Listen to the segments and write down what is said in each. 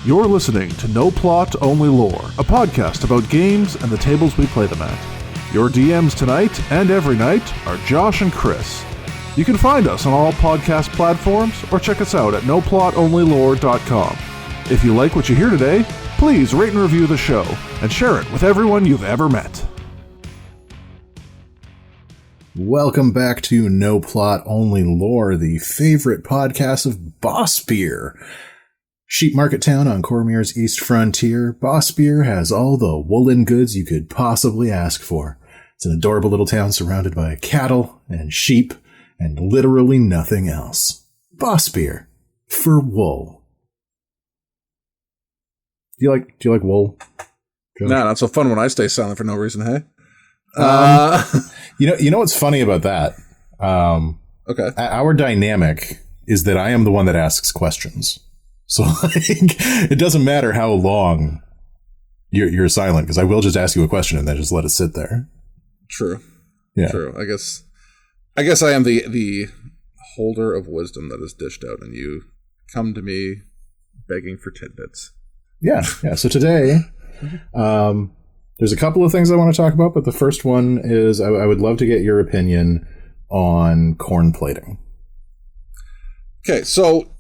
You're listening to No Plot, Only Lore, a podcast about games and the tables we play them at. Your DMs tonight and every night are Josh and Chris. You can find us on all podcast platforms or check us out at noplotonlylore.com. If you like what you hear today, please rate and review the show and share it with everyone you've ever met. Welcome back to No Plot, Only Lore, the favorite podcast of Boss Beer. Sheep Market Town on Cormier's East Frontier, Boss Beer has all the woolen goods you could possibly ask for. It's an adorable little town surrounded by cattle and sheep and literally nothing else. Boss Beer. For wool. Do you like wool? Nah, not so fun when I stay silent for no reason, hey? You know what's funny about that? Okay. Our dynamic is that I am the one that asks questions. So it doesn't matter how long you're silent, because I will just ask you a question and then just let it sit there. True. Yeah. True. I guess I am the holder of wisdom that is dished out, and you come to me begging for tidbits. Yeah. So today, there's a couple of things I want to talk about, but the first one is I would love to get your opinion on cornplating. Okay, so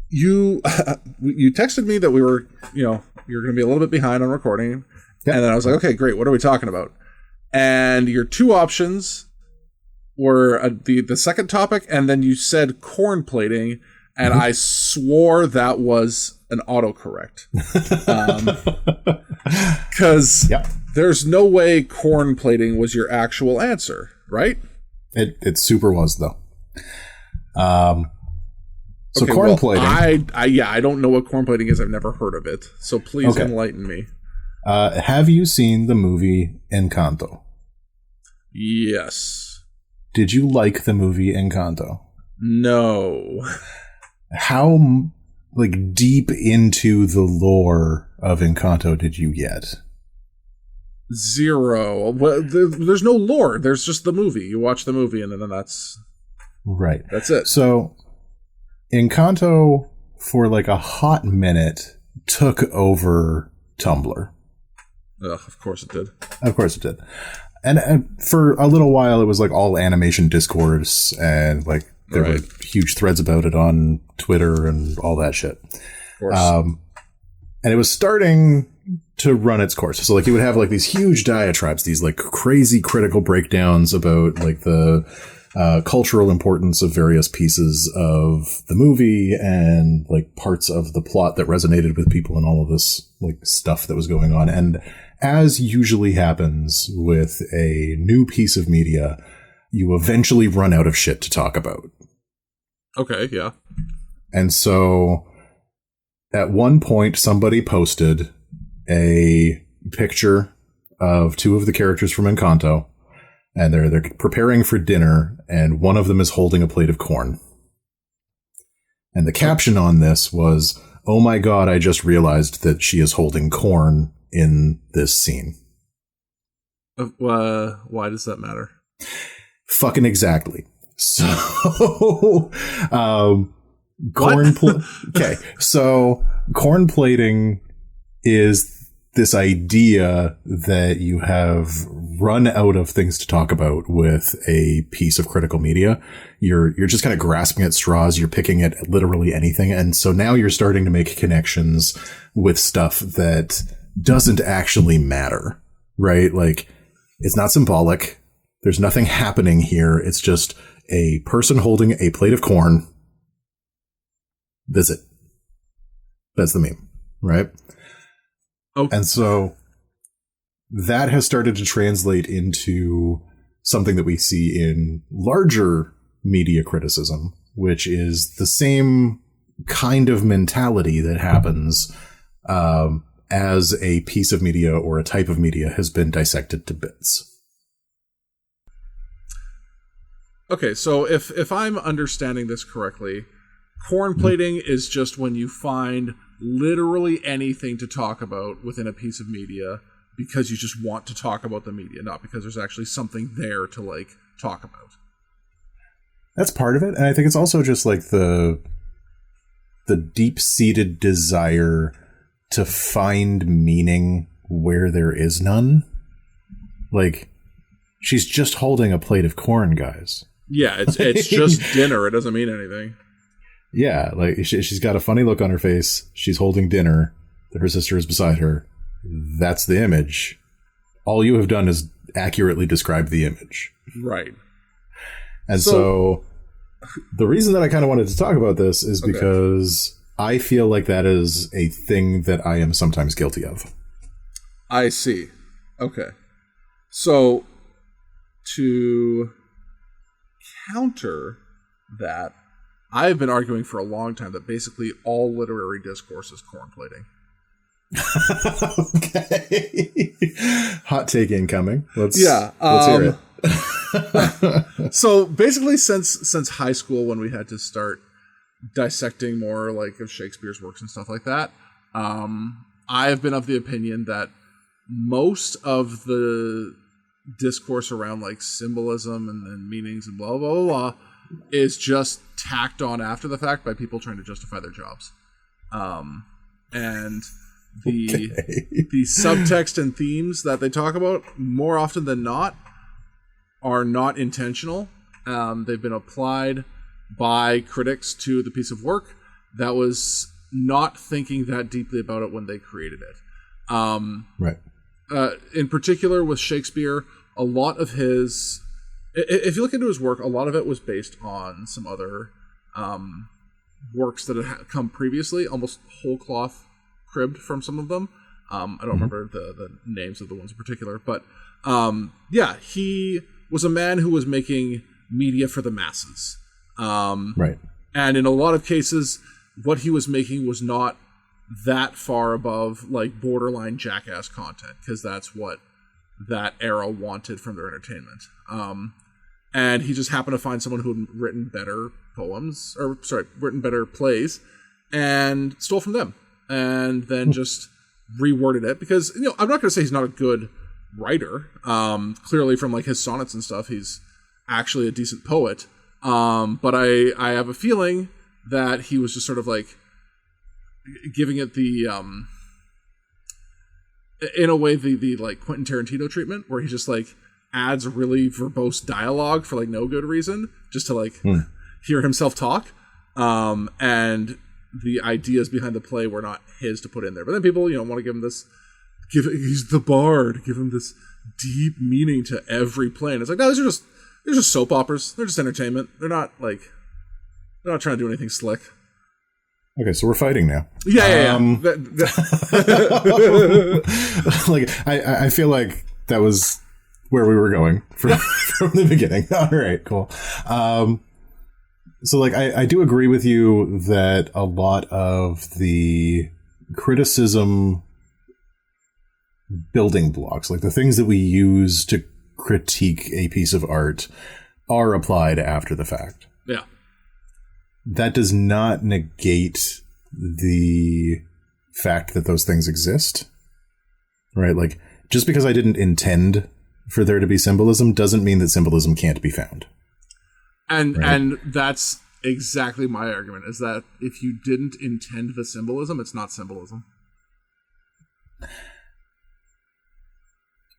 you texted me that we were, you're going to be a little bit behind on recording, Yep. And then I was like, okay, great, what are we talking about? And your two options were the second topic, and then you said cornplating, and I swore that was an autocorrect. Because there's no way cornplating was your actual answer, right? It super was, though. So okay, cornplating. Well, I don't know what cornplating is. I've never heard of it. So please enlighten me. Have you seen the movie Encanto? Yes. Did you like the movie Encanto? No. How deep into the lore of Encanto did you get? Zero. Well, there's no lore. There's just the movie. You watch the movie, and then that's right. That's it. So Encanto, for a hot minute, took over Tumblr. Of course it did. Of course it did. And for a little while, it was all animation discourse, and there were huge threads about it on Twitter and all that shit. Of course. And it was starting to run its course. So you would have these huge diatribes, these crazy critical breakdowns about the cultural importance of various pieces of the movie and parts of the plot that resonated with people and all of this stuff that was going on. And as usually happens with a new piece of media, you eventually run out of shit to talk about. Okay, yeah. And so at one point, somebody posted a picture of two of the characters from Encanto, and they're preparing for dinner, and one of them is holding a plate of corn. And the caption on this was, "Oh my God, I just realized that she is holding corn in this scene." Why does that matter? Fucking exactly. So, okay. So cornplating is this idea that you have run out of things to talk about with a piece of critical media. You're just kind of grasping at straws. You're picking at literally anything. And so now you're starting to make connections with stuff that doesn't actually matter, right? It's not symbolic. There's nothing happening here. It's just a person holding a plate of corn. Visit. That's the meme, right? Okay. And so that has started to translate into something that we see in larger media criticism, which is the same kind of mentality that happens as a piece of media or a type of media has been dissected to bits. Okay, so if I'm understanding this correctly, cornplating is just when you find literally anything to talk about within a piece of media because you just want to talk about the media, not because there's actually something there to talk about. That's part of it, and I think it's also just the deep-seated desire to find meaning where there is none. Like, she's just holding a plate of corn, guys. Yeah, it's just dinner. It doesn't mean anything. Yeah, like she's got a funny look on her face. She's holding dinner. Her sister is beside her. That's the image. All you have done is accurately describe the image. Right. And so the reason that I kind of wanted to talk about this is because I feel like that is a thing that I am sometimes guilty of. I see. Okay. So to counter that, I've been arguing for a long time that basically all literary discourse is cornplating. Okay. Hot take incoming. Let's hear it. So basically since high school, when we had to start dissecting more like of Shakespeare's works and stuff like that, I have been of the opinion that most of the discourse around like symbolism and meanings and blah, blah, blah, blah is just tacked on after the fact by people trying to justify their jobs. And the subtext and themes that they talk about more often than not are not intentional. They've been applied by critics to the piece of work that was not thinking that deeply about it when they created it. Right. In particular with Shakespeare, a lot of his, if you look into his work, a lot of it was based on some other works that had come previously, almost whole cloth cribbed from some of them. I don't remember the names of the ones in particular, but he was a man who was making media for the masses. Right. And in a lot of cases, what he was making was not that far above like borderline jackass content, because that's what that era wanted from their entertainment. And he just happened to find someone who had written better written better plays and stole from them, and then just reworded it, because, I'm not going to say he's not a good writer. Clearly from like his sonnets and stuff, he's actually a decent poet. But I have a feeling that he was just sort of like giving it the, in a way, the like Quentin Tarantino treatment, where he just like adds really verbose dialogue for like no good reason, just to like hear himself talk. And the ideas behind the play were not his to put in there. But then people, want to give him this, he's the bard, give him this deep meaning to every play. And it's like, no, they're just soap operas. They're just entertainment. They're not trying to do anything slick. Okay, so we're fighting now. Yeah. Like, I feel like that was where we were going from the beginning. All right, cool. So, like, I do agree with you that a lot of the criticism building blocks, like the things that we use to critique a piece of art, are applied after the fact. Yeah. That does not negate the fact that those things exist, right? Like, just because I didn't intend for there to be symbolism doesn't mean that symbolism can't be found. And that's exactly my argument, is that if you didn't intend the symbolism, it's not symbolism.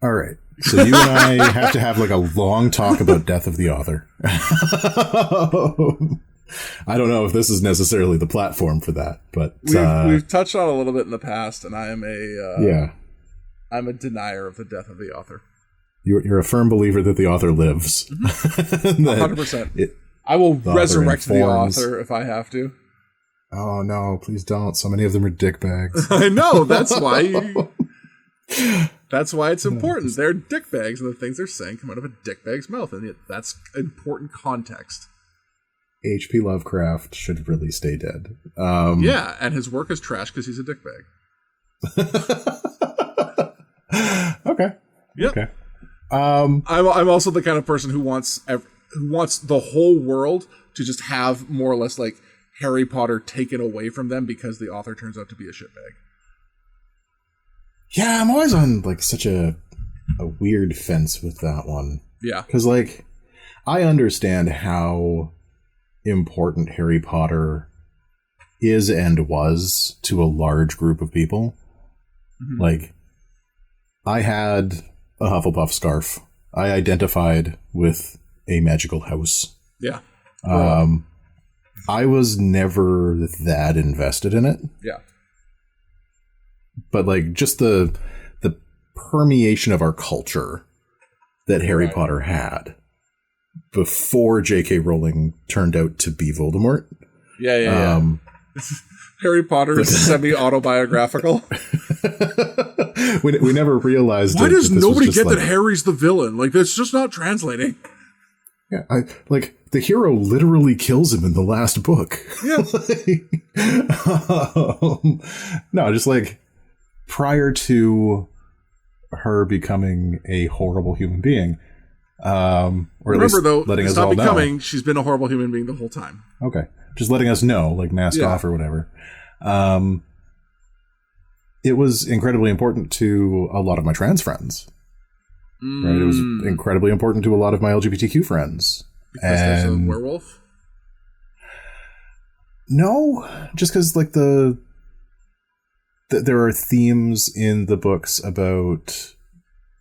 All right. So you and I have to have like a long talk about Death of the Author. I don't know if this is necessarily the platform for that, but we've touched on it a little bit in the past, and I am I'm a denier of the death of the author. You're a firm believer that the author lives. 100%. I will resurrect the author if I have to. Oh no, please don't. So many of them are dickbags. I know, that's why that's why it's important. They're dickbags, and the things they're saying come out of a dickbag's mouth, and that's important context. H.P. Lovecraft should really stay dead. Yeah, and his work is trash because he's a dickbag. Okay. Yep. Okay. I'm also the kind of person who wants the whole world to just have more or less like Harry Potter taken away from them because the author turns out to be a shitbag. Yeah, I'm always on like such a weird fence with that one. Yeah. Because like, I understand how important Harry Potter is and was to a large group of people. Mm-hmm. Like, I had a Hufflepuff scarf. I identified with a magical house. Yeah. I was never that invested in it. Yeah. But like just the permeation of our culture that Harry Potter had before J.K. Rowling turned out to be Voldemort. Yeah. Harry Potter is semi-autobiographical. we never realized. Why does nobody get that Harry's the villain? Like, that's just not translating. Yeah, the hero literally kills him in the last book. Yeah. No, just like prior to her becoming a horrible human being. Or remember, though, letting it's us not all becoming. know. She's been a horrible human being the whole time. Okay, just letting us know, like mask off or whatever. It was incredibly important to a lot of my trans friends. Right? It was incredibly important to a lot of my LGBTQ friends. Because there's a werewolf? No, just because like there are themes in the books about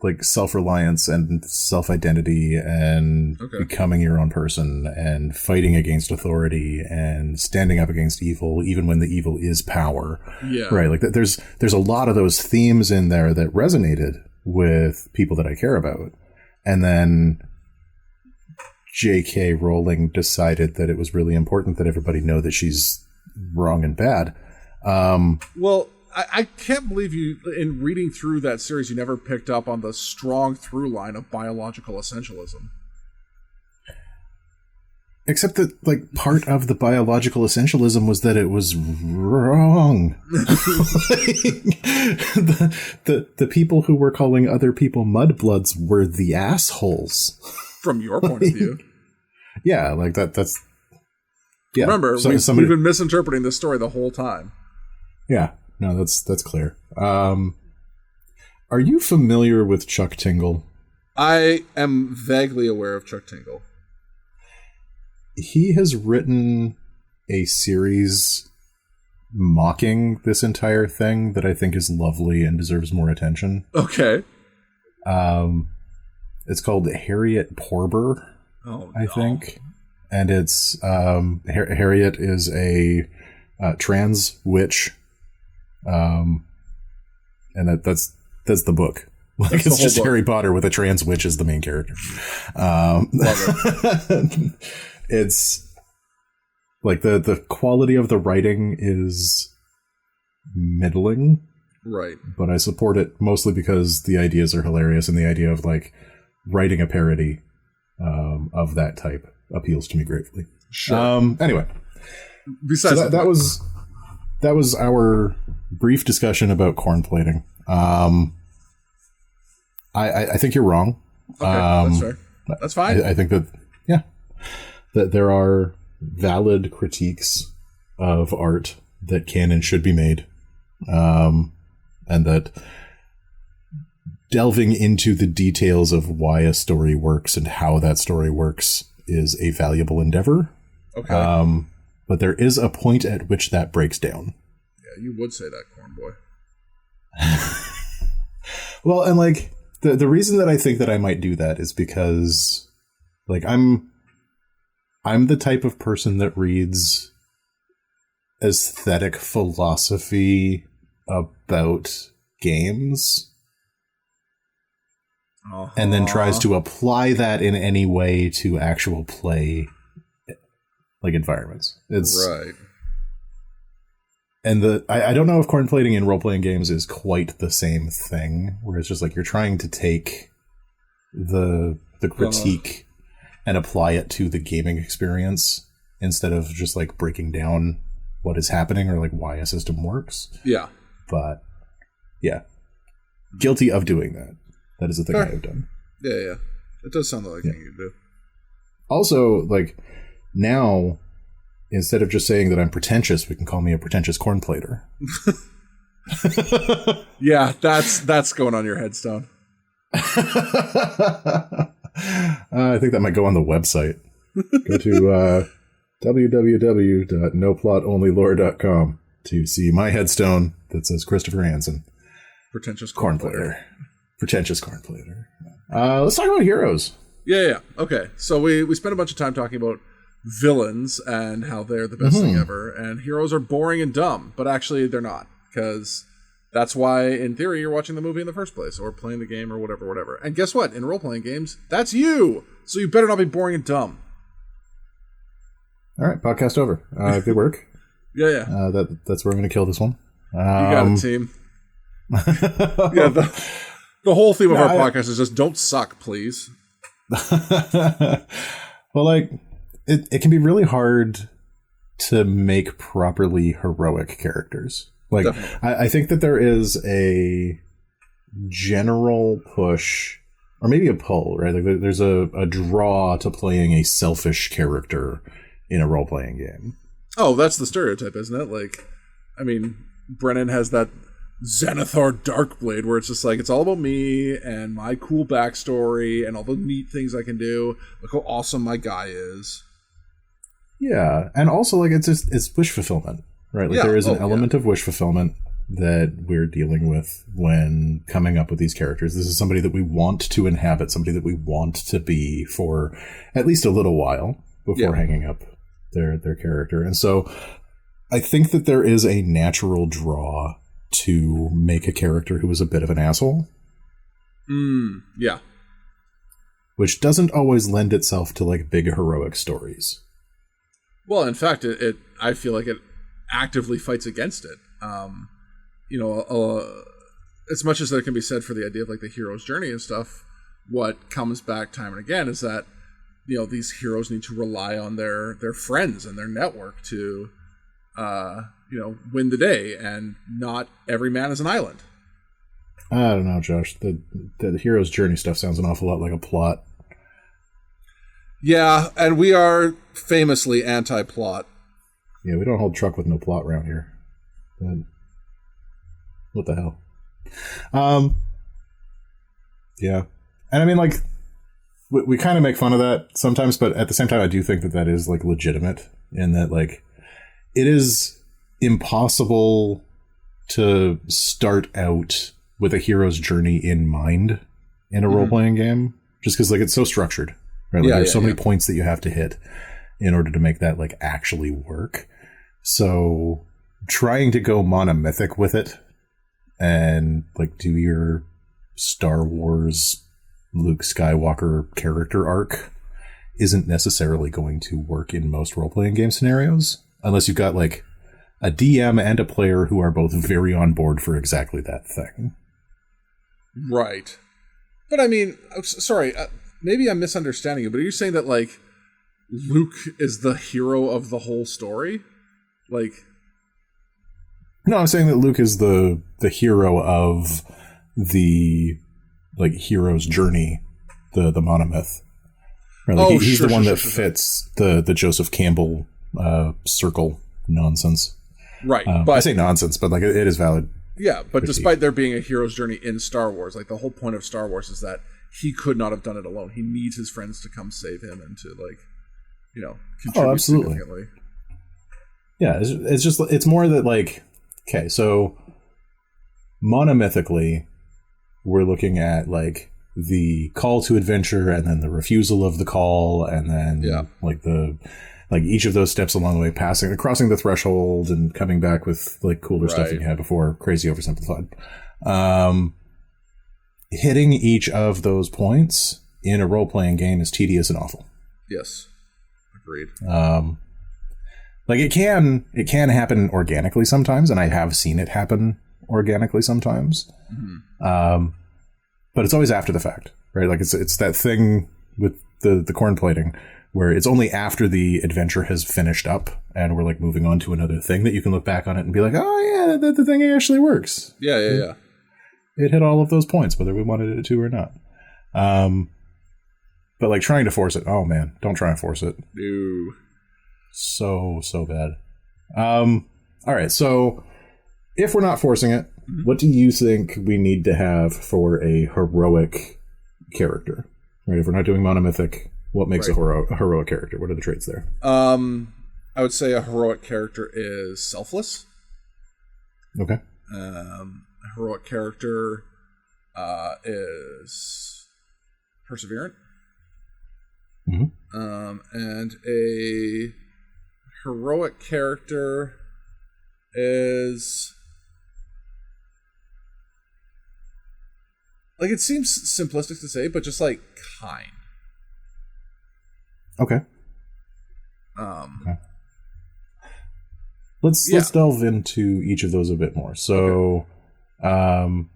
like self-reliance and self-identity and becoming your own person and fighting against authority and standing up against evil, even when the evil is power. Yeah. Right. Like there's a lot of those themes in there that resonated with people that I care about. And then J.K. Rowling decided that it was really important that everybody know that she's wrong and bad. Well, I can't believe you, in reading through that series, you never picked up on the strong through line of biological essentialism. Except that, like, part of the biological essentialism was that it was wrong. the people who were calling other people mudbloods were the assholes. From your point of view. Yeah, like that's... Yeah. Remember, we've been misinterpreting this story the whole time. Yeah, no, that's clear. Are you familiar with Chuck Tingle? I am vaguely aware of Chuck Tingle. He has written a series mocking this entire thing that I think is lovely and deserves more attention. Okay. It's called Harriet Porber, I think. And it's Harriet is a trans witch. And that's the book. Like, it's just book. Harry Potter with a trans witch as the main character. Love it. It's like the quality of the writing is middling. Right. But I support it mostly because the ideas are hilarious, and the idea of like writing a parody of that type appeals to me greatly. Sure. Anyway. Besides so that was our brief discussion about cornplating. I think you're wrong. Okay, that's fair. That's fine. I think that there are valid critiques of art that can and should be made, and that delving into the details of why a story works and how that story works is a valuable endeavor. Okay. But there is a point at which that breaks down. Yeah, you would say that, corn boy. Well, and like the reason that I think that I might do that is because like I'm the type of person that reads aesthetic philosophy about games and then tries to apply that in any way to actual play, like environments. It's right. And I don't know if cornplating in role-playing games is quite the same thing, where it's just like you're trying to take the critique and apply it to the gaming experience instead of just like breaking down what is happening or like why a system works. Yeah. But yeah, guilty of doing that. That is the thing I have done. Yeah. It does sound like a thing you do. Also, like now, instead of just saying that I'm pretentious, we can call me a pretentious cornplater. Yeah, that's going on your headstone. I think that might go on the website. Go to www.noplotonlylore.com to see my headstone that says Christopher Hansen. Pretentious Cornplater. Pretentious Cornplater. Let's talk about heroes. Yeah. Okay. So we spent a bunch of time talking about villains and how they're the best thing ever, and heroes are boring and dumb, but actually they're not, because that's why, in theory, you're watching the movie in the first place, or playing the game, or whatever. And guess what? In role-playing games, that's you! So you better not be boring and dumb. All right, podcast over. Good work. Yeah. That's where I'm going to kill this one. You got it, team. Yeah, the whole theme of our podcast is just don't suck, please. Well, like, it can be really hard to make properly heroic characters. Like, I think that there is a general push, or maybe a pull, right? Like, there's a draw to playing a selfish character in a role-playing game. Oh, that's the stereotype, isn't it? Like, I mean, Brennan has that Xanathar Darkblade where it's just like, it's all about me and my cool backstory and all the neat things I can do. Look how awesome my guy is. Yeah, and also, like, it's wish fulfillment, right? Like, there is an element of wish fulfillment that we're dealing with when coming up with these characters. This is somebody that we want to inhabit, somebody that we want to be for at least a little while before hanging up their character. And so I think that there is a natural draw to make a character who is a bit of an asshole. Yeah. Which doesn't always lend itself to, like, big heroic stories. Well, in fact, I feel like it actively fights against it. As much as there can be said for the idea of, like, the hero's journey and stuff, what comes back time and again is that, these heroes need to rely on their friends and their network to, win the day, and not every man is an island. I don't know, Josh. The hero's journey stuff sounds an awful lot like a plot. Yeah, and we are famously anti-plot. Yeah, we don't hold truck with no plot around here. But what the hell? Yeah. And I mean, like, we kind of make fun of that sometimes, but at the same time, I do think that is, like, legitimate, in that, like, it is impossible to start out with a hero's journey in mind in a role-playing game, just because, like, it's so structured. Right? Like, there's so many points that you have to hit in order to make that, like, actually work. So trying to go monomythic with it and, like, do your Star Wars Luke Skywalker character arc isn't necessarily going to work in most role-playing game scenarios, unless you've got, like, a DM and a player who are both very on board for exactly that thing. Right. But I mean, sorry, maybe I'm misunderstanding you, but are you saying that, like, Luke is the hero of the whole story? Like, no, I'm saying that Luke is the hero of the, like, hero's journey, the monomyth. Right? Like, he's the one that fits the Joseph Campbell circle nonsense. Right. But I say nonsense, but, like, it is valid. Yeah, but despite there being a hero's journey in Star Wars, like, the whole point of Star Wars is that he could not have done it alone. He needs his friends to come save him and to, like, contribute significantly. Yeah, it's more that, like, okay, so monomythically, we're looking at, like, the call to adventure and then the refusal of the call, and then like each of those steps along the way, crossing the threshold and coming back with, like, cooler stuff than you had before. Crazy oversimplified. Hitting each of those points in a role-playing game is tedious and awful. Yes, agreed. Like, it can happen organically sometimes, and I have seen it happen organically sometimes. But it's always after the fact, right? Like, it's that thing with the cornplating where it's only after the adventure has finished up and we're, like, moving on to another thing that you can look back on it and be like, oh yeah, the thing actually works. Yeah. It hit all of those points, whether we wanted it to or not. But, like, trying to force it, oh man, don't try and force it. No. So bad. All right, so if we're not forcing it, what do you think we need to have for a heroic character? Right, if we're not doing monomythic, what makes a heroic character? What are the traits there? I would say a heroic character is selfless. Okay. heroic character is perseverant. And a heroic character is, like, it seems simplistic to say, but just like kind. Okay. Okay. Let's delve into each of those a bit more. So, no,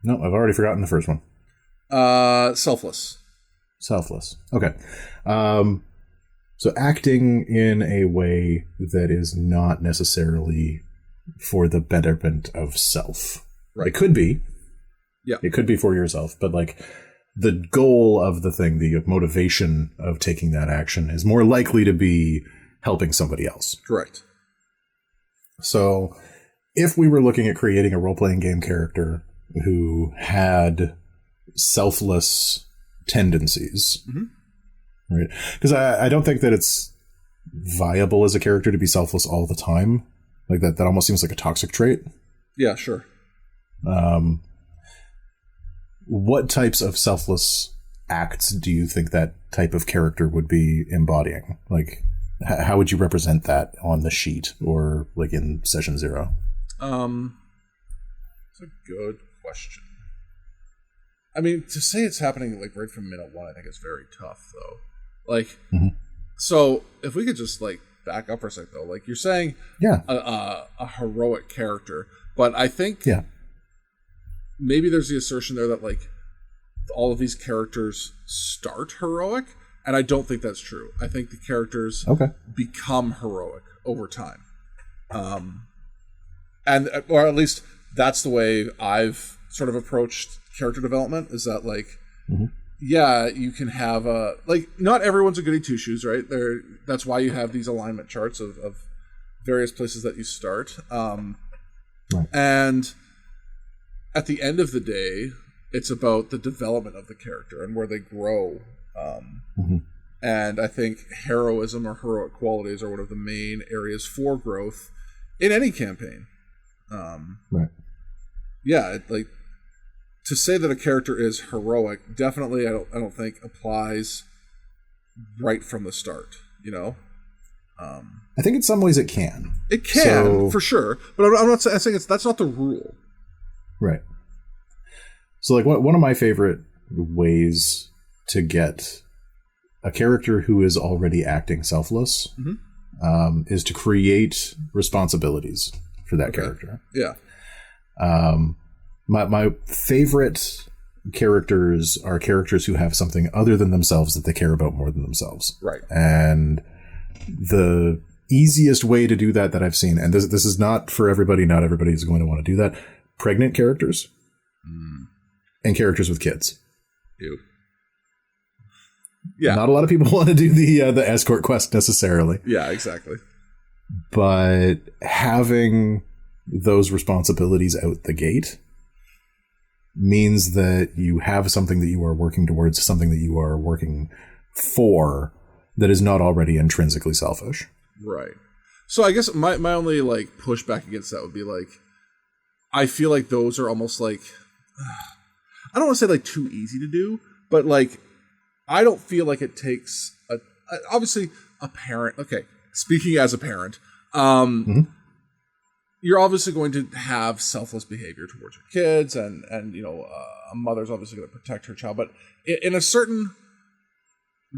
I've already forgotten the first one. Selfless. Selfless. Okay. So acting in a way that is not necessarily for the betterment of self. Right. It could be. Yeah. It could be for yourself, but like the goal of the thing, the motivation of taking that action is more likely to be helping somebody else. Correct. So if we were looking at creating a role-playing game character who had selfless tendencies, right? Because I don't think that it's viable as a character to be selfless all the time. Like that almost seems like a toxic trait. Yeah, sure. What types of selfless acts do you think that type of character would be embodying? Like, how would you represent that on the sheet or like in session 0? That's a good question. I mean, to say it's happening like right from minute 1, I think it's very tough, though. Like, so if we could just like back up for a sec, though, like you're saying, a heroic character, but I think maybe there's the assertion there that like all of these characters start heroic, and I don't think that's true. I think the characters become heroic over time, and or at least that's the way I've sort of approached character development. Is that like, you can have a like not everyone's a goody two shoes, right? That's why you have these alignment charts of various places that you start, and at the end of the day, it's about the development of the character and where they grow. And I think heroism or heroic qualities are one of the main areas for growth in any campaign. Yeah, like to say that a character is heroic, definitely I don't think applies right from the start, you know? I think in some ways it can. It can, for sure. But I'm not saying that's not the rule. Right. So like one of my favorite ways to get a character who is already acting selfless is to create responsibilities for that character. Yeah. My favorite characters are characters who have something other than themselves that they care about more than themselves. Right. And the easiest way to do that I've seen, and this is not for everybody, not everybody is going to want to do that, pregnant characters and characters with kids. Ew. Yeah. Not a lot of people want to do the escort quest necessarily. Yeah, exactly. But having those responsibilities out the gate means that you have something that you are working towards, something that you are working for that is not already intrinsically selfish. Right. So I guess my only like pushback against that would be like, I feel like those are almost like, I don't want to say like too easy to do, but like, I don't feel like it takes obviously a parent. Okay. Speaking as a parent, you're obviously going to have selfless behavior towards your kids, and you know, a mother's obviously going to protect her child, but in a certain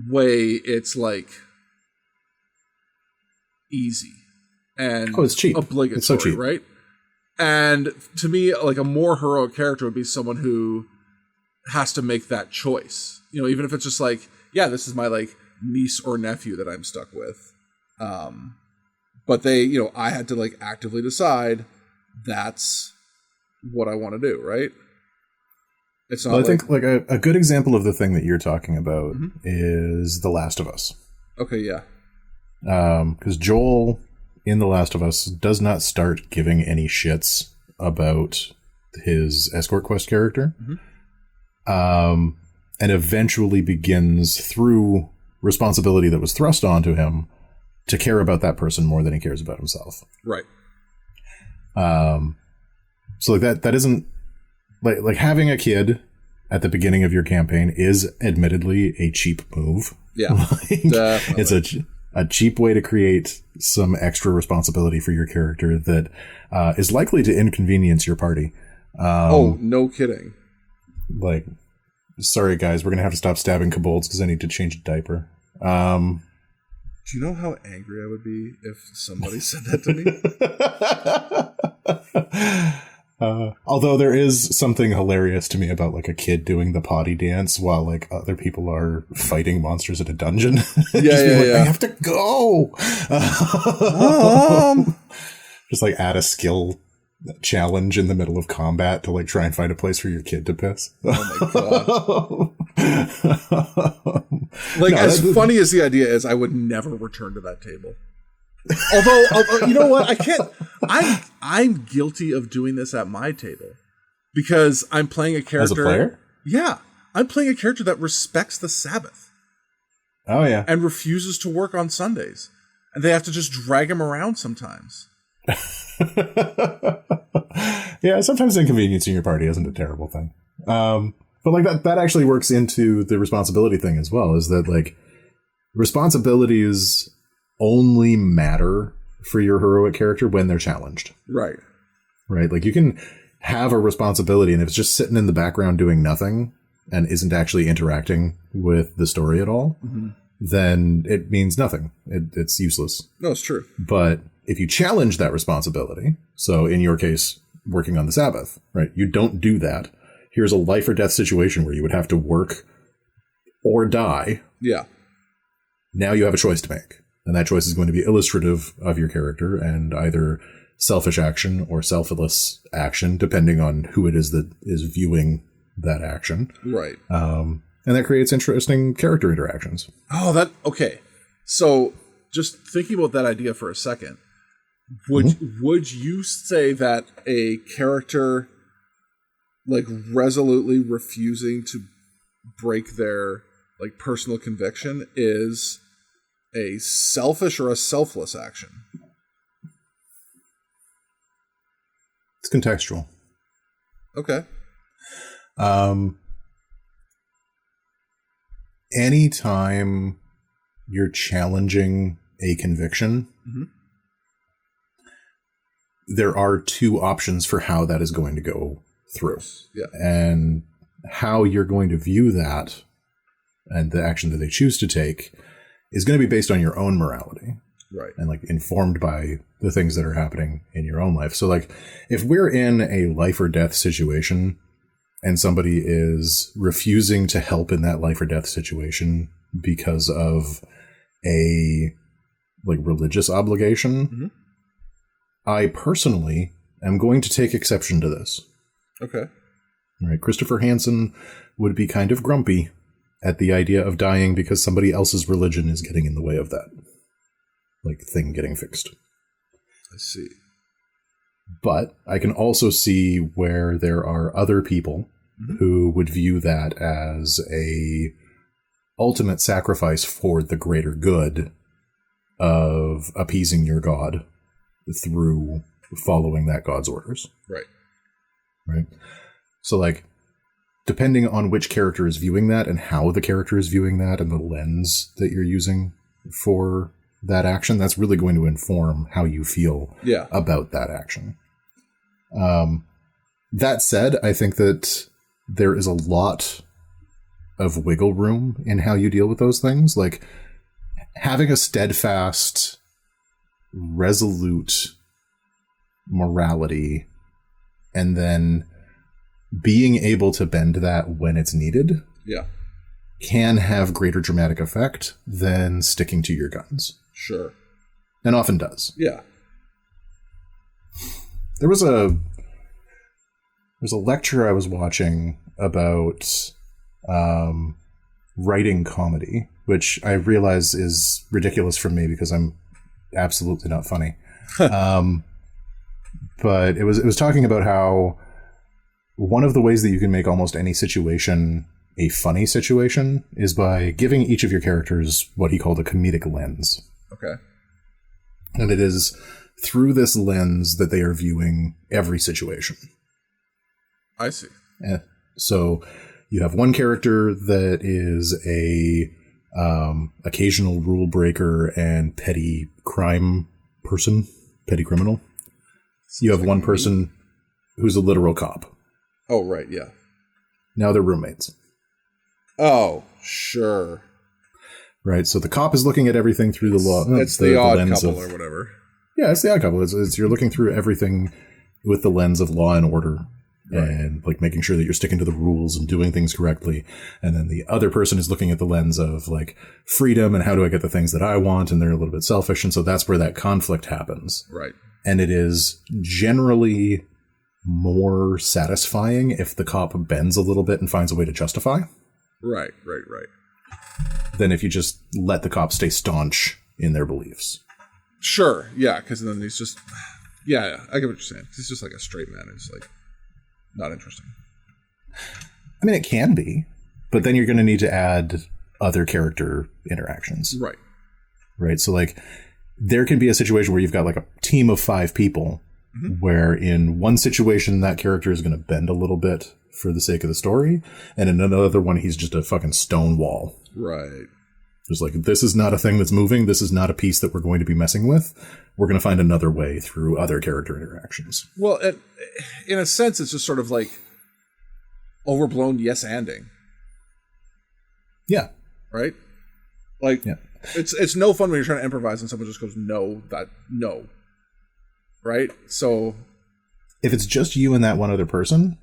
way, it's like easy and it's cheap, obligatory, it's so cheap, right? And to me, like a more heroic character would be someone who has to make that choice. You know, even if it's just like, yeah, this is my like niece or nephew that I'm stuck with. But they, you know, I had to like actively decide that's what I want to do, right? It's not. Well, I think like a good example of the thing that you're talking about is The Last of Us. Okay, yeah. Because Joel in The Last of Us does not start giving any shits about his escort quest character, and eventually begins through responsibility that was thrust onto him to care about that person more than he cares about himself. Right. So like that isn't like having a kid at the beginning of your campaign is admittedly a cheap move. Yeah, definitely. It's a cheap way to create some extra responsibility for your character that is likely to inconvenience your party. No kidding. Like, sorry guys, we're gonna have to stop stabbing kobolds because I need to change a diaper. Do you know how angry I would be if somebody said that to me? Although there is something hilarious to me about like a kid doing the potty dance while like other people are fighting monsters in a dungeon. Yeah. I have to go. Just like add a skill challenge in the middle of combat to like try and find a place for your kid to piss. Oh my god. Funny as the idea is, I would never return to that table. Although you know what, I can't. I'm guilty of doing this at my table because I'm playing a character. As a player? Yeah, I'm playing a character that respects the Sabbath. Oh yeah, and refuses to work on Sundays, and they have to just drag him around sometimes. Yeah, sometimes inconveniencing your party isn't a terrible thing. But like that actually works into the responsibility thing as well, is that like responsibilities only matter for your heroic character when they're challenged. Right. Like you can have a responsibility and if it's just sitting in the background doing nothing and isn't actually interacting with the story at all, then it means nothing. It's useless. No, it's true. But if you challenge that responsibility, so in your case, working on the Sabbath, right? You don't do that. Here's a life or death situation where you would have to work or die. Yeah. Now you have a choice to make. And that choice is going to be illustrative of your character and either selfish action or selfless action, depending on who it is that is viewing that action. Right. And that creates interesting character interactions. Oh, okay. So just thinking about that idea for a second, would you say that a character like resolutely refusing to break their like personal conviction is a selfish or a selfless action? It's contextual. Okay. Anytime you're challenging a conviction, there are two options for how that is going to go through. Yeah. And how you're going to view that and the action that they choose to take is going to be based on your own morality. Right. And like informed by the things that are happening in your own life. So like if we're in a life or death situation and somebody is refusing to help in that life or death situation because of a like religious obligation, I personally am going to take exception to this. Okay. Right. Christopher Hansen would be kind of grumpy at the idea of dying because somebody else's religion is getting in the way of that like thing getting fixed. I see. But I can also see where there are other people who would view that as a ultimate sacrifice for the greater good of appeasing your god through following that god's orders. Right. So like, depending on which character is viewing that and how the character is viewing that and the lens that you're using for that action, that's really going to inform how you feel about that action. That said, I think that there is a lot of wiggle room in how you deal with those things. Like having a steadfast, resolute morality and then being able to bend that when it's needed can have greater dramatic effect than sticking to your guns. Sure. And often does. Yeah. There was a lecture I was watching about writing comedy, which I realize is ridiculous for me because I'm absolutely not funny. But it was talking about how one of the ways that you can make almost any situation a funny situation is by giving each of your characters what he called a comedic lens. Okay. And it is through this lens that they are viewing every situation. I see. So you have one character that is a occasional rule breaker and petty crime person, petty criminal. You have one person who's a literal cop. Oh, right, yeah. Now they're roommates. Oh, sure. Right, so the cop is looking at everything through the law. It's the odd couple or whatever. Yeah, it's the odd couple. It's you're looking through everything with the lens of law and order. Right. And like making sure that you're sticking to the rules and doing things correctly. And then the other person is looking at the lens of like freedom and how do I get the things that I want? And they're a little bit selfish. And so that's where that conflict happens. Right. And it is generally more satisfying if the cop bends a little bit and finds a way to justify. Right. Than if you just let the cop stay staunch in their beliefs. Sure. Yeah. Because then he's just, yeah, I get what you're saying. He's just like a straight man. He's like, not interesting. I mean, it can be, but then you're going to need to add other character interactions. Right. Right. So, like, there can be a situation where you've got, like, a team of 5 people where in one situation that character is going to bend a little bit for the sake of the story, and in another one, he's just a fucking stone wall. Right. It's like, this is not a thing that's moving. This is not a piece that we're going to be messing with. We're going to find another way through other character interactions. Well, in a sense, it's just sort of like overblown yes-anding. Yeah. Right? Like, yeah. It's no fun when you're trying to improvise and someone just goes, no. Right? So if it's just you and that one other person,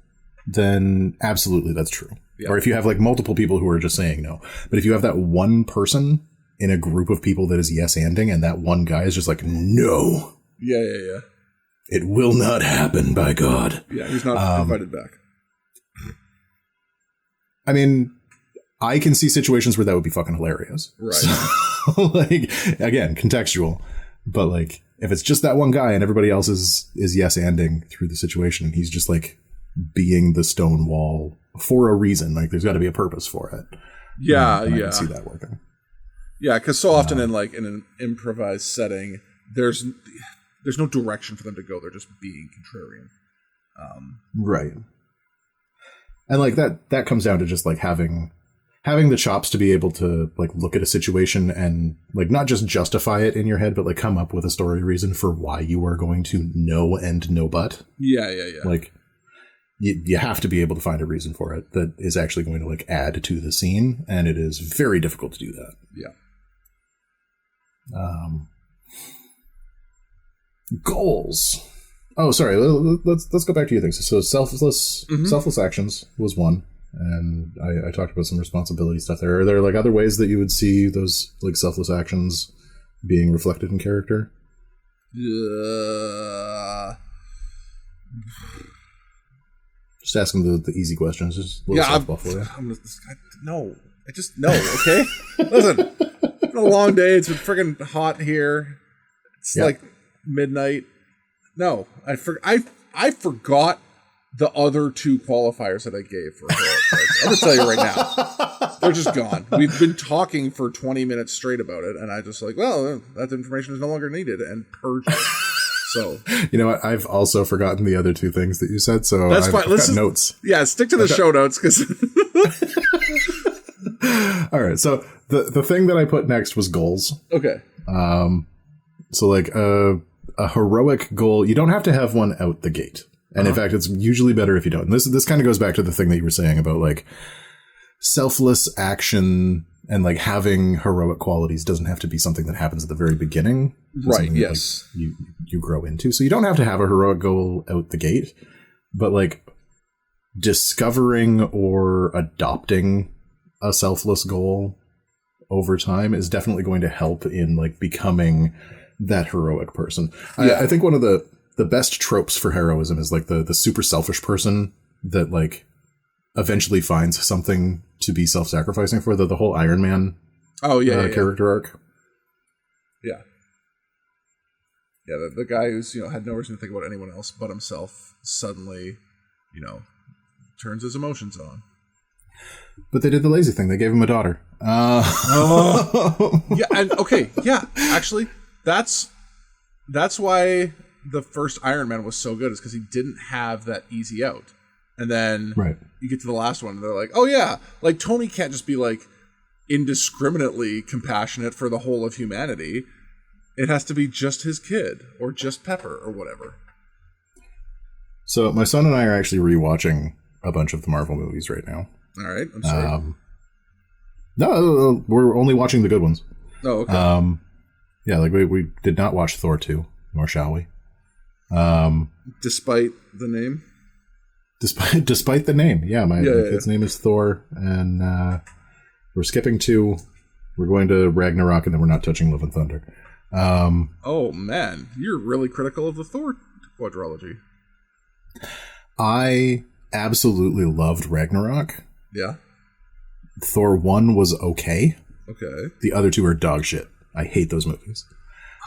then absolutely that's true. Yeah. Or if you have like multiple people who are just saying no. But if you have that one person in a group of people that is yes-anding and that one guy is just like, no. Yeah. It will not happen, by God. Yeah, he's not invited back. I mean, I can see situations where that would be fucking hilarious. Right. So, like, again, contextual. But like, if it's just that one guy and everybody else is yes-anding through the situation, and he's just like being the stone wall for a reason, like there's got to be a purpose for it. Yeah, and I can see that working. Yeah, because so often in an improvised setting, there's no direction for them to go. They're just being contrarian. Right. And like that comes down to just like having the chops to be able to like look at a situation and like not just justify it in your head, but like come up with a story reason for why you are going to no and no but. Yeah. Like you have to be able to find a reason for it that is actually going to like add to the scene, and it is very difficult to do that. Yeah. Goals. Oh, sorry. Let's go back to your things. So selfless actions was one, and I talked about some responsibility stuff there. Are there like other ways that you would see those like selfless actions being reflected in character? Just asking the easy questions. Just a little softball for you. No. Okay. Listen. It's been a long day. It's been freaking hot here. It's like midnight. No, I forgot the other 2 qualifiers that I gave for her. I'm gonna tell you right now, they're just gone. We've been talking for 20 minutes straight about it, and I just like, well, that information is no longer needed, and purged it. So you know what? I've also forgotten the other 2 things that you said. So that's fine. I've got notes. Yeah, stick to the show notes because. All right. So the thing that I put next was goals. Okay. So like a heroic goal, you don't have to have one out the gate. And in fact, it's usually better if you don't. And this kind of goes back to the thing that you were saying about like selfless action and like having heroic qualities doesn't have to be something that happens at the very beginning. Right. Yes. That, like, you grow into. So you don't have to have a heroic goal out the gate, but like discovering or adopting a selfless goal over time is definitely going to help in like becoming that heroic person. Yeah. I think one of the best tropes for heroism is like the super selfish person that like eventually finds something to be self-sacrificing for. The whole Iron Man character arc. Yeah. Yeah, the guy who's had no reason to think about anyone else but himself suddenly, turns his emotions on. But they did the lazy thing. They gave him a daughter. Yeah, and okay, yeah. Actually, that's why the first Iron Man was so good, is because he didn't have that easy out. And then right. you get to the last one, and they're like, oh yeah, like Tony can't just be like indiscriminately compassionate for the whole of humanity. It has to be just his kid or just Pepper or whatever. So my son and I are actually rewatching a bunch of the Marvel movies right now. All right, I'm sorry. No, we're only watching the good ones. Oh, okay. Yeah, like we did not watch Thor 2, nor shall we. Despite the name? Despite the name, yeah. My kid's name is Thor, and we're skipping 2. We're going to Ragnarok, and then we're not touching Love and Thunder. Oh, man. You're really critical of the Thor quadrilogy. I absolutely loved Ragnarok. Yeah. Thor 1 was okay. Okay. The other 2 are dog shit. I hate those movies.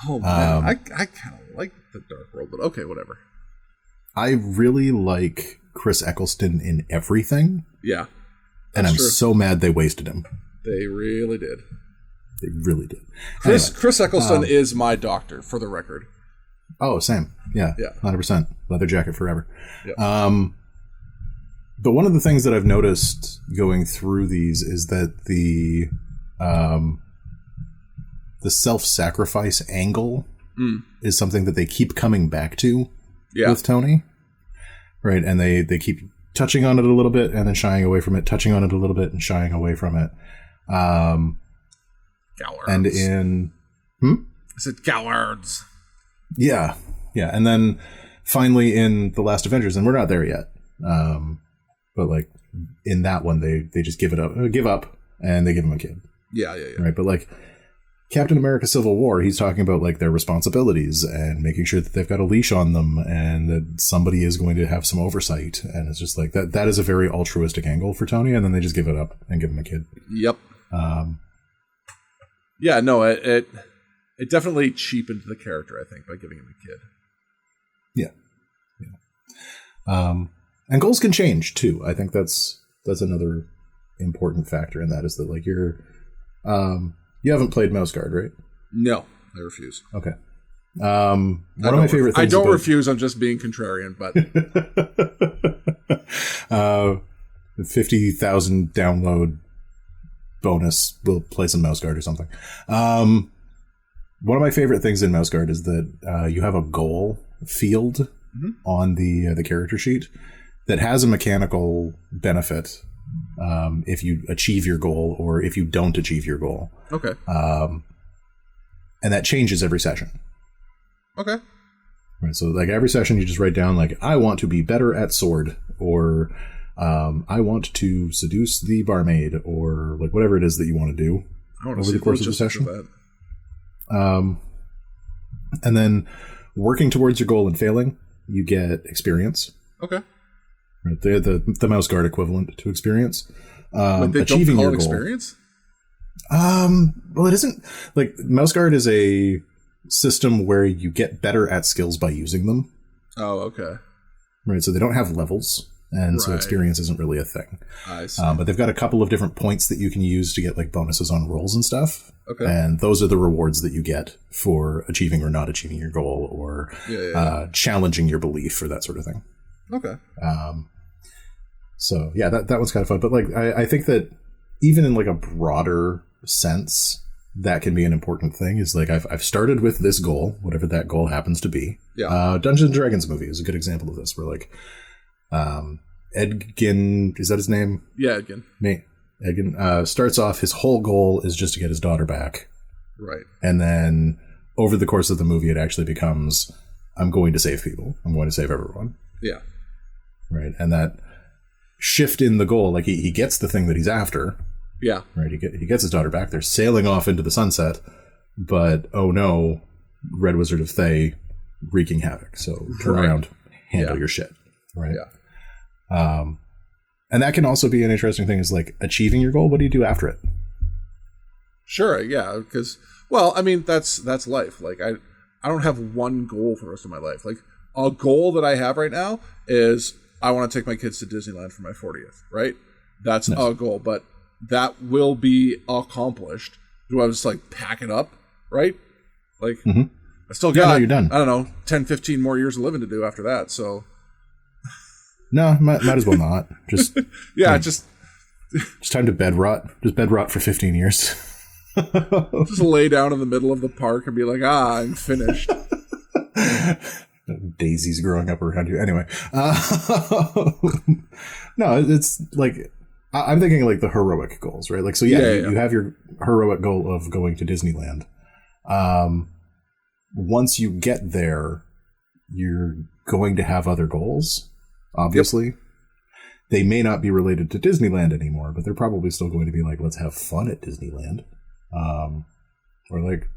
Oh, man. I kind of like the Dark World, but okay, whatever. I really like Chris Eccleston in everything. Yeah. And I'm true. so mad they wasted him. They really did. They really did. Chris Eccleston is my doctor, for the record. Oh, same. Yeah. 100%. Leather jacket forever. Yep. But one of the things that I've noticed going through these is that the self-sacrifice angle is something that they keep coming back to with Tony. Right. And they keep touching on it a little bit and then shying away from it, touching on it a little bit and shying away from it. Gallards. And in... I said Gallards. Yeah. Yeah. And then finally in The Last Avengers, and we're not there yet, but like in that one, they just give up, and they give him a kid. Yeah. Right. But like Captain America Civil War, he's talking about like their responsibilities and making sure that they've got a leash on them and that somebody is going to have some oversight. And it's just like that is a very altruistic angle for Tony. And then they just give it up and give him a kid. Yep. Yeah, no, it definitely cheapened the character, I think, by giving him a kid. Yeah. And goals can change too. I think that's another important factor in that is that like you're, you haven't played Mouse Guard, right? No, I refuse. Okay. One of my favorite things I don't refuse, I'm just being contrarian, but 50,000 download bonus. We'll play some Mouse Guard or something. One of my favorite things in Mouse Guard is that you have a goal field on the character sheet that has a mechanical benefit if you achieve your goal or if you don't achieve your goal. Okay. And that changes every session. Okay. Right. So like every session you just write down like, I want to be better at sword, or I want to seduce the barmaid, or like whatever it is that you want to do over the course of the session. And then working towards your goal and failing, you get experience. Okay. Right. The Mouse Guard equivalent to experience. They achieving don't call your it goal. experience? Well, it isn't like Mouse Guard is a system where you get better at skills by using them. Oh, okay. Right. So they don't have levels. And so experience isn't really a thing. I see. But they've got a couple of different points that you can use to get like bonuses on rolls and stuff. Okay. And those are the rewards that you get for achieving or not achieving your goal, or challenging your belief, or that sort of thing. Okay. So yeah, that one's kind of fun. But like I think that even in like a broader sense, that can be an important thing. Is like I've started with this goal, whatever that goal happens to be. Yeah. Dungeons and Dragons movie is a good example of this, where like Edgin, is that his name? Yeah, Edgin. Edgin starts off, his whole goal is just to get his daughter back. Right. And then over the course of the movie, it actually becomes, I'm going to save people. I'm going to save everyone. Yeah. Right. And that shift in the goal, like he gets the thing that he's after. Yeah. Right. He gets his daughter back. They're sailing off into the sunset, but oh no, Red Wizard of Thay wreaking havoc. So turn around, handle your shit. Right. Yeah. And that can also be an interesting thing, is like achieving your goal. What do you do after it? Sure. Yeah. Because, well, I mean, that's life. Like I don't have one goal for the rest of my life. Like a goal that I have right now is I want to take my kids to Disneyland for my 40th. Right. That's a goal, but that will be accomplished. Do I just like pack it up? Right. Like I still got, you're done. I don't know, 10, 15 more years of living to do after that. So No, might as well not. Just yeah, just time to bed rot. Just bed rot for 15 years. just lay down in the middle of the park and be like, I'm finished. Daisies growing up around you. Anyway, no, it's like I'm thinking like the heroic goals, right? Like, so you have your heroic goal of going to Disneyland. Once you get there, you're going to have other goals. Obviously, they may not be related to Disneyland anymore, but they're probably still going to be like, let's have fun at Disneyland. Or like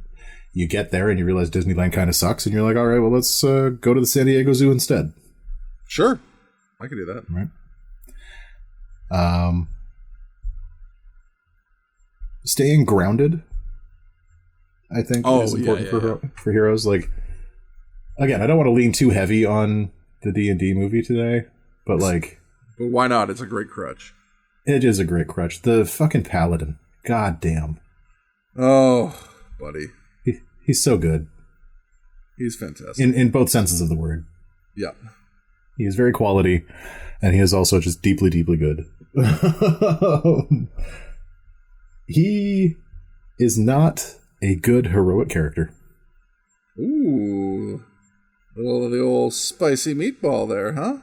you get there and you realize Disneyland kind of sucks, and you're like, all right, well, let's go to the San Diego Zoo instead. Sure, I can do that. Right. Staying grounded, I think, is important for heroes. Like, again, I don't want to lean too heavy on the D&D movie today, but like, but why not? It's a great crutch. It is a great crutch. The fucking paladin, god damn. Oh, buddy, he's so good. He's fantastic in both senses of the word. Yeah, he is very quality, and he is also just deeply, deeply good. He is not a good heroic character. Ooh. The old spicy meatball there, huh?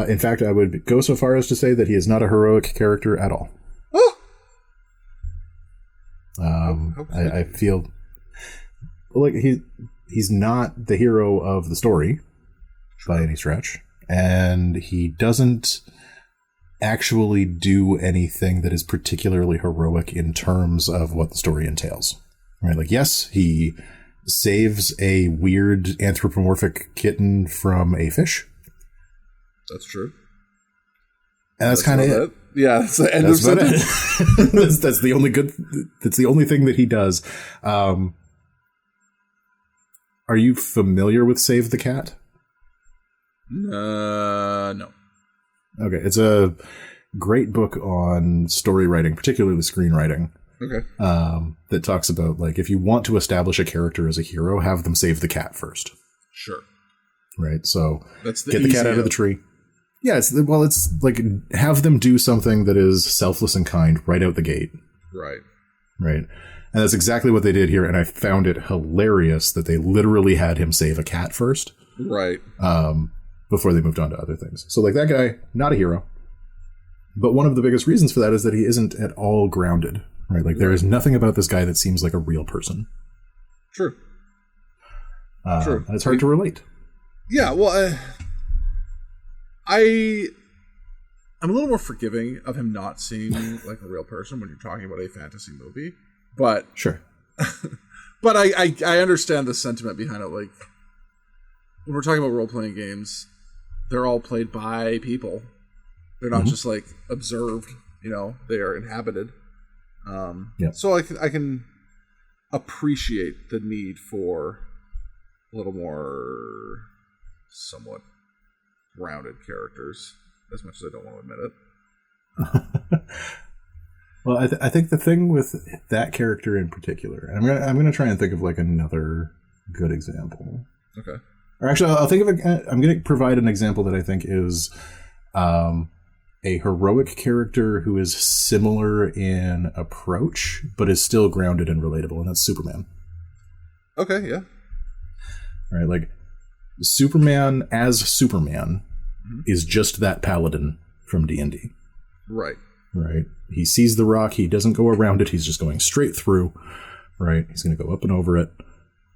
In fact, I would go so far as to say that he is not a heroic character at all. Oh! I feel like he's not the hero of the story by any stretch, and he doesn't actually do anything that is particularly heroic in terms of what the story entails. Right? Like, yes, he saves a weird anthropomorphic kitten from a fish. That's true. And that's kind of it. Yeah, that's the end of it. That's the only good. That's the only thing that he does. Are you familiar with Save the Cat? No. Okay, it's a great book on story writing, particularly screenwriting. Okay. That talks about, like, if you want to establish a character as a hero, have them save the cat first. Sure. Right. So that's get the cat out of the tree. Yeah. It's like have them do something that is selfless and kind right out the gate. Right. Right. And that's exactly what they did here. And I found it hilarious that they literally had him save a cat first. Right. Before they moved on to other things. So, like, that guy, not a hero. But one of the biggest reasons for that is that he isn't at all grounded. Right? Like, there is nothing about this guy that seems like a real person. True. True. And it's hard to relate. Yeah, well, I'm a little more forgiving of him not seeming like a real person when you're talking about a fantasy movie. But sure. But I understand the sentiment behind it. Like, when we're talking about role-playing games, they're all played by people. They're not just, like, observed. You know, they are inhabited. So I can appreciate the need for a little more somewhat grounded characters, as much as I don't want to admit it. Well, I think the thing with that character in particular, and I'm gonna try and think of like another good example. Okay. Or actually, I'll think of I'm going to provide an example that I think is a heroic character who is similar in approach, but is still grounded and relatable, and that's Superman. Okay, yeah. Right, like Superman as Superman is just that paladin from D&D. Right. Right. He sees the rock. He doesn't go around it. He's just going straight through. Right. He's going to go up and over it.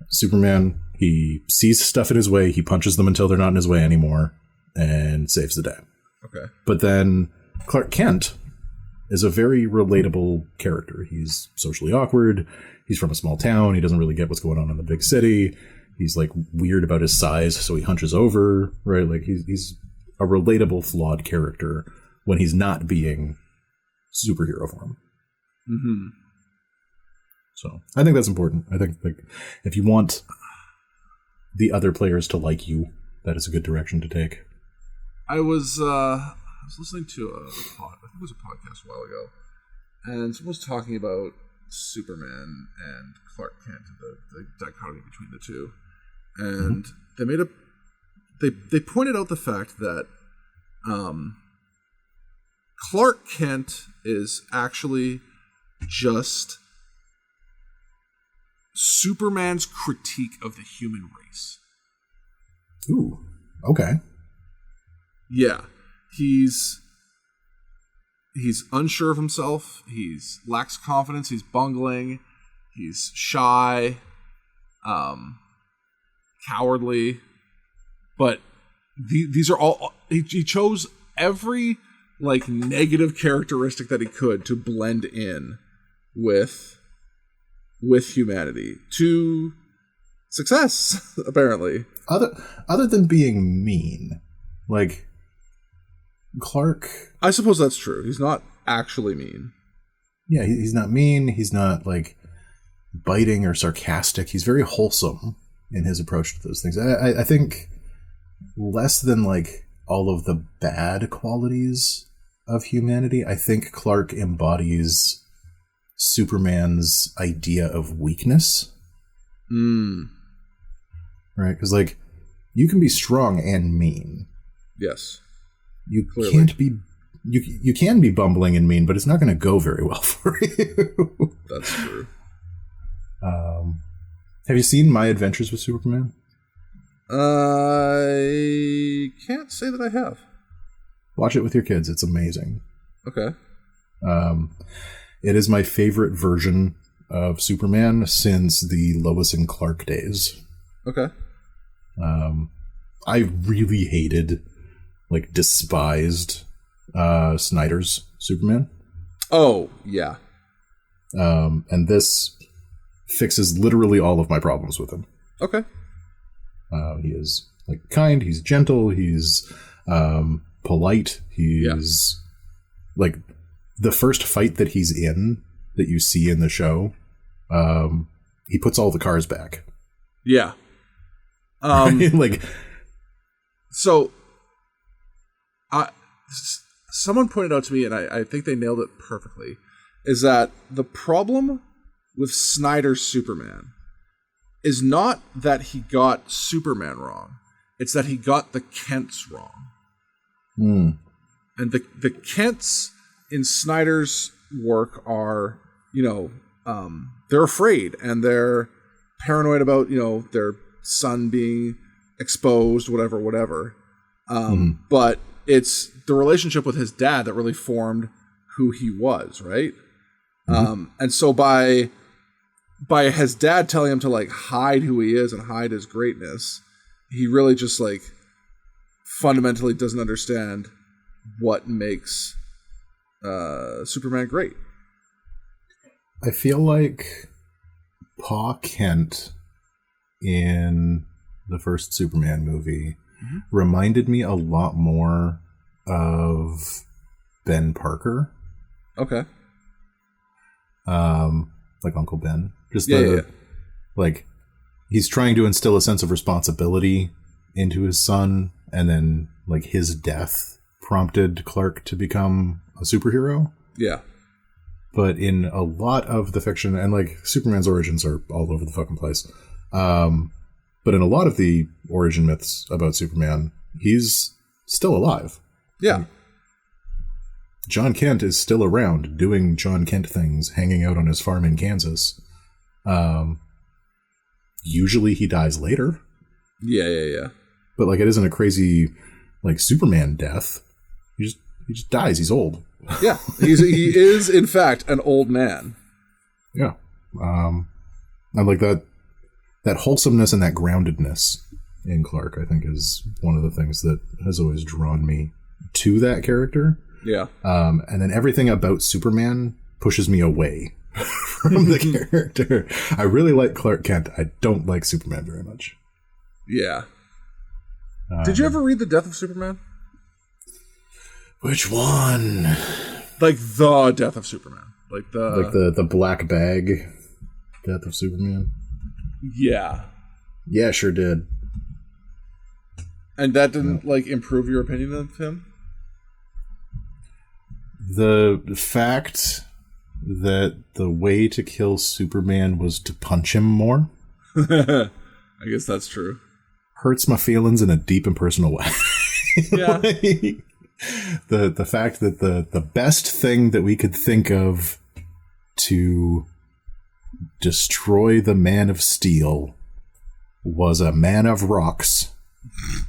Superman, he sees stuff in his way. He punches them until they're not in his way anymore and saves the day. Okay. But then Clark Kent is a very relatable character. He's socially awkward. He's from a small town. He doesn't really get what's going on in the big city. He's like weird about his size, so he hunches over. Right. Like he's a relatable, flawed character when he's not being superhero form. Mm-hmm. So I think that's important. I think like if you want the other players to like you, that is a good direction to take. I was listening to I think it was a podcast a while ago, and someone was talking about Superman and Clark Kent, the dichotomy between the two, and they pointed out the fact that Clark Kent is actually just Superman's critique of the human race. Ooh, okay. Yeah, he's unsure of himself. He's lacks confidence. He's bungling. He's shy, cowardly. But these are all he chose every like negative characteristic that he could to blend in with humanity to success. Apparently, other than being mean, like Clark. I suppose that's true. He's not actually mean. Yeah, he's not mean. He's not like biting or sarcastic. He's very wholesome in his approach to those things. I think less than like all of the bad qualities of humanity, I think Clark embodies Superman's idea of weakness. Right? Because like you can be strong and mean. Yes. You Clearly. can't be. You can be bumbling and mean, but it's not going to go very well for you. That's true. Have you seen My Adventures with Superman? I can't say that I have. Watch it with your kids. It's amazing. Okay. It is my favorite version of Superman since the Lois and Clark days. Okay. I really hated, like, despised Snyder's Superman. Oh, yeah. And this fixes literally all of my problems with him. Okay. He is like kind. He's gentle. He's polite. He's like the first fight that he's in that you see in the show. He puts all the cars back. Yeah. Like, so, someone pointed out to me, and I think they nailed it perfectly, is that the problem with Snyder's Superman is not that he got Superman wrong. It's that he got the Kents wrong. And the Kents in Snyder's work are, they're afraid and they're paranoid about, their son being exposed, whatever. But it's the relationship with his dad that really formed who he was, right? And so by his dad telling him to like hide who he is and hide his greatness, he really just like fundamentally doesn't understand what makes Superman great. I feel like Pa Kent in the first Superman movie reminded me a lot more of Ben Parker. Okay. Like Uncle Ben. Just Yeah. like he's trying to instill a sense of responsibility into his son, and then like his death prompted Clark to become a superhero. Yeah. But in a lot of the fiction, and like Superman's origins are all over the fucking place. But in a lot of the origin myths about Superman, he's still alive. Yeah. John Kent is still around doing John Kent things, hanging out on his farm in Kansas. Usually he dies later. Yeah. But like it isn't a crazy like Superman death. He just dies. He's old. Yeah. He is in fact an old man. Yeah. I like that wholesomeness and that groundedness in Clark, I think, is one of the things that has always drawn me to that character. Yeah. And then everything about Superman pushes me away from the character. I really like Clark Kent. I don't like Superman very much. Yeah. Did you ever read The Death of Superman? Which one? Like The Death of Superman. Like the black bag Death of Superman? Yeah. Yeah, sure did. And that didn't like improve your opinion of him? The fact that the way to kill Superman was to punch him more I guess that's true. hurts my feelings in a deep and personal way. Yeah. the fact that the best thing that we could think of to destroy the Man of Steel was a man of rocks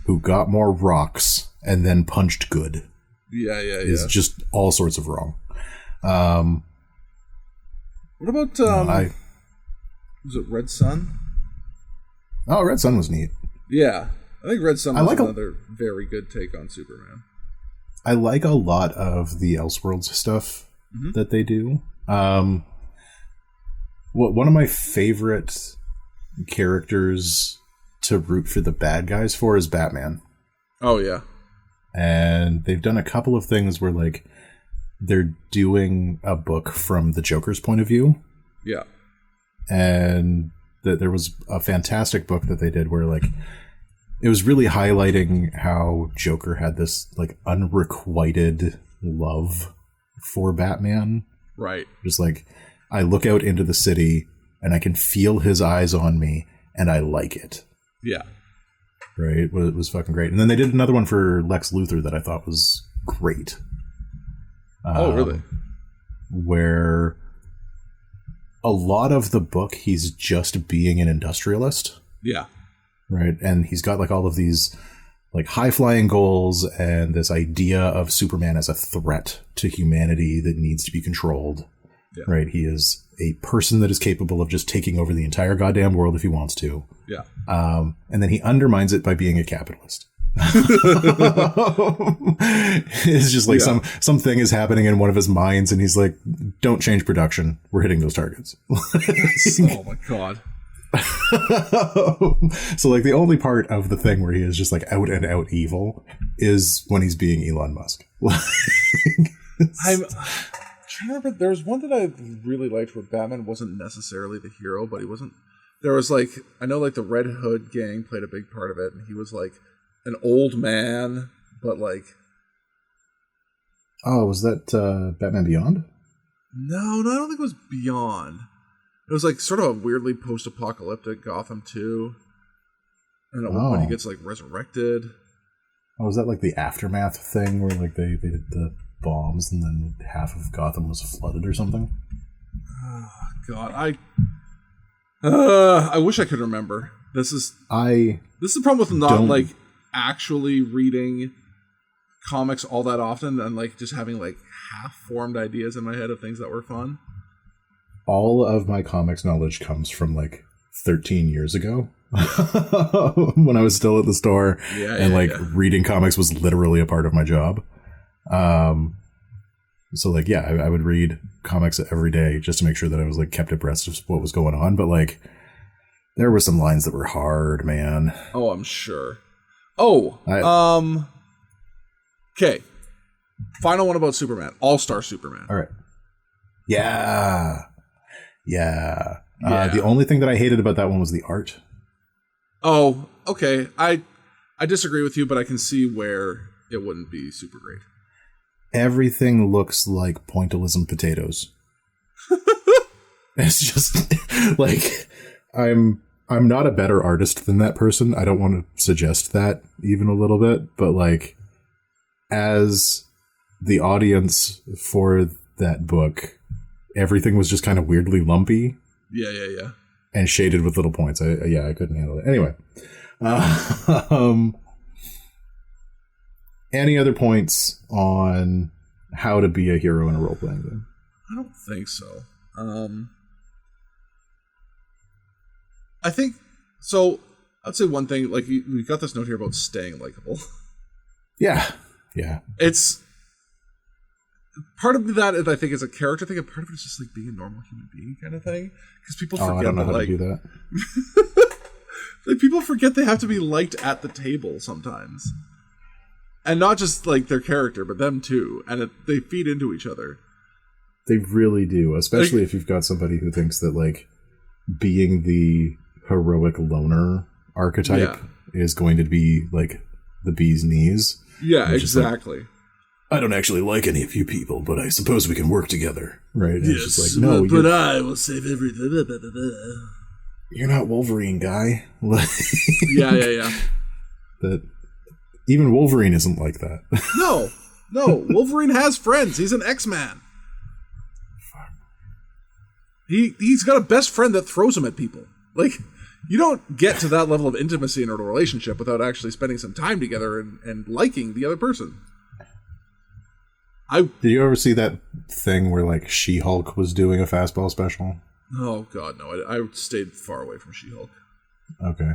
who got more rocks and then punched good. Yeah. Is just all sorts of wrong. What about was it Red Sun? Oh, Red Sun was neat. Yeah, I think Red Sun was another very good take on Superman. I like a lot of the Elseworlds stuff that they do. One of my favorite characters to root for the bad guys for is Batman. Oh, yeah. And they've done a couple of things where, like, they're doing a book from the Joker's point of view. Yeah. And there was a fantastic book that they did where, like, it was really highlighting how Joker had this, like, unrequited love for Batman. Right. Just like, I look out into the city and I can feel his eyes on me and I like it. Yeah. Right? It was fucking great. And then they did another one for Lex Luthor that I thought was great. Oh, really? Where a lot of the book, he's just being an industrialist. Yeah. Right? And he's got like all of these like high-flying goals and this idea of Superman as a threat to humanity that needs to be controlled. Yeah. Right? He is a person that is capable of just taking over the entire goddamn world if he wants to. Yeah. And then he undermines it by being a capitalist. It's just like something is happening in one of his minds and he's like, don't change production. We're hitting those targets. Oh my God. So like the only part of the thing where he is just like out and out evil is when he's being Elon Musk. I'm trying to remember, there was one that I really liked where Batman wasn't necessarily the hero, but he wasn't. There was like, I know like the Red Hood gang played a big part of it, and he was like an old man, but like. Oh, was that Batman Beyond? No, I don't think it was Beyond. It was like sort of a weirdly post-apocalyptic Gotham too. And at one point he gets like resurrected. Oh, was that like the Aftermath thing where like they did the bombs and then half of Gotham was flooded or something? Oh, God, I wish I could remember. This is the problem with not like actually reading comics all that often and like just having like half-formed ideas in my head of things that were fun. All of my comics knowledge comes from like 13 years ago when I was still at the store reading comics was literally a part of my job. So like, yeah, I would read comics every day just to make sure that I was like kept abreast of what was going on. But like, there were some lines that were hard, man. Oh, I'm sure. Okay. Final one about Superman. All-Star Superman. All right. Yeah. The only thing that I hated about that one was the art. Oh, okay. I disagree with you, but I can see where it wouldn't be super great. Everything looks like pointillism potatoes. It's just like I'm not a better artist than that person. I don't want to suggest that even a little bit, but like as the audience for that book, everything was just kind of weirdly lumpy. Yeah. And shaded with little points. I couldn't handle it. Anyway. Any other points on how to be a hero in a role-playing game? I don't think so. I think, so I'd say one thing, like we got this note here about staying likable. Yeah. It's, part of that is, I think, is a character thing, and part of it is just like being a normal human being kind of thing. Because people forget I don't know how to do that. Like, people forget they have to be liked at the table sometimes. And not just like their character, but them too. And they feed into each other. They really do, especially if you've got somebody who thinks that like being the heroic loner archetype is going to be like the bee's knees. Yeah, exactly. Like, I don't actually like any of you people, but I suppose we can work together, right? Yes, it's just like, no, but I will save everything. You're not Wolverine, guy. Yeah. That even Wolverine isn't like that. No, No, Wolverine has friends. He's an X-Man. He's got a best friend that throws him at people. Like, you don't get to that level of intimacy in a relationship without actually spending some time together and liking the other person. Did you ever see that thing where, like, She-Hulk was doing a fastball special? Oh, God, no. I stayed far away from She-Hulk. Okay.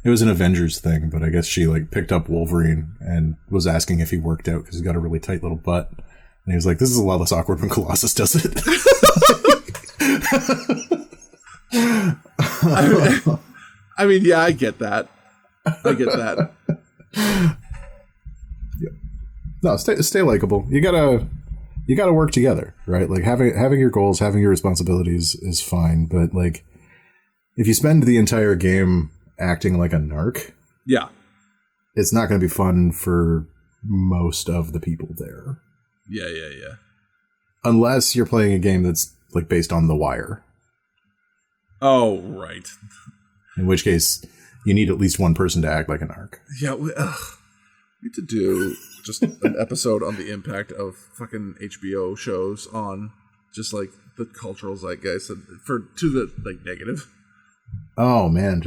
It was an Avengers thing, but I guess she, like, picked up Wolverine and was asking if he worked out because he's got a really tight little butt. And he was like, this is a lot less awkward when Colossus does it. I mean, yeah, I get that. Yeah. No, stay likable. You gotta work together, right? Like having your goals, having your responsibilities is fine, but like if you spend the entire game acting like a narc, yeah, it's not going to be fun for most of the people there. Yeah. Unless you're playing a game that's like based on The Wire. Oh, right. In which case, you need at least one person to act like a narc. Yeah, we need to do just an episode on the impact of fucking HBO shows on just like the cultural zeitgeist to the like negative. Oh man,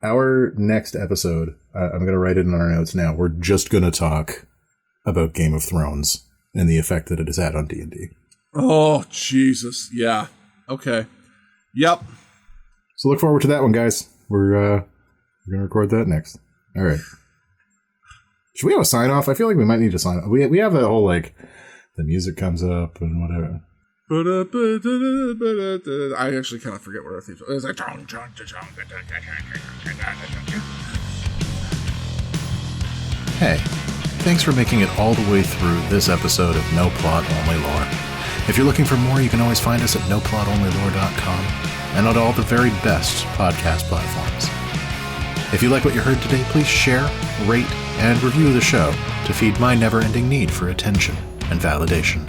our next episode, I'm going to write it in our notes now. We're just going to talk about Game of Thrones and the effect that it has had on D&D. Oh, Jesus. Yeah. Okay. Yep. So look forward to that one, guys. We're going to record that next. All right. Should we have a sign off? I feel like we might need to sign off. We have that whole like the music comes up and whatever. I actually kind of forget what our theme is. It's like Hey, thanks for making it all the way through this episode of No Plot Only Lore. If you're looking for more, you can always find us at noplotonlylore.com and on all the very best podcast platforms. If you like what you heard today, please share, rate, and review the show to feed my never-ending need for attention and validation.